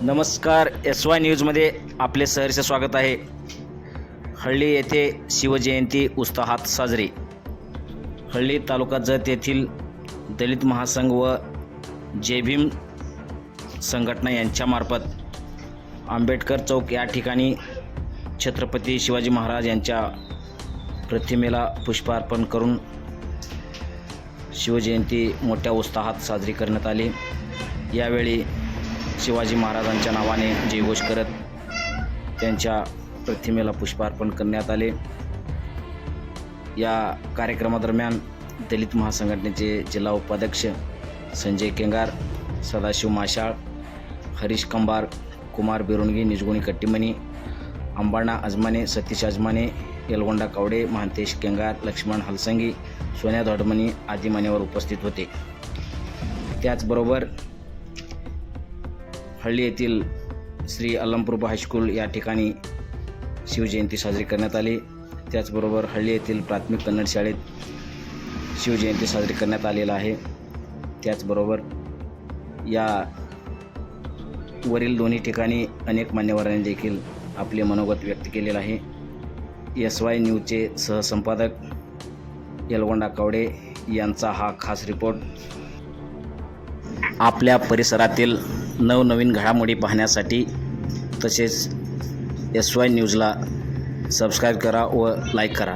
नमस्कार. SY न्यूजमध्ये आपले सहर्ष स्वागत आहे. हळ्ळी येथे शिवजयंती उत्साहात साजरी. हळ्ळी तालुका जत येथील दलित महासंघ व जय भीम संघटना यांच्यामार्फत आंबेडकर चौक या ठिकाणी छत्रपती शिवाजी महाराज यांच्या प्रतिमेला पुष्पार्पण करून शिवजयंती मोठ्या उत्साहात साजरी करण्यात आली. यावेळी शिवाजी महाराजांच्या नावाने जयघोष करत त्यांच्या प्रतिमेला पुष्पार्पण करण्यात आले. या कार्यक्रमादरम्यान दलित महासंघटनेचे जिल्हा उपाध्यक्ष संजय केंगार, सदाशिव माशाळ, हरीश कंबार, कुमार बिरुणगी, निजगुणी कट्टीमणी, अंबाणा अजमाने, सतीश अजमाने, येलगोंडा कावडे, महांतेश केंगार, लक्ष्मण हलसंगी, सोन्या धोडमणी आदी मान्यवर उपस्थित होते. त्याचबरोबर हळ्ळी येथील श्री अलमपूर्व हायस्कूल या ठिकाणी शिवजयंती साजरी करण्यात आली. त्याचबरोबर हळ्ळी येथील प्राथमिक कन्नड शाळेत शिवजयंती साजरी करण्यात आलेला आहे. त्याचबरोबर या वरील दोन्ही ठिकाणी अनेक मान्यवरांनी देखील आपले मनोगत व्यक्त केलेलं आहे. SY न्यूजचे सहसंपादक येलगोंडा कावडे यांचा हा खास रिपोर्ट. आपल्या परिसरातील नवनवीन घडामोडी पाहण्यासाठी तसेच SY न्यूजला सबस्क्राईब करा व लाईक करा.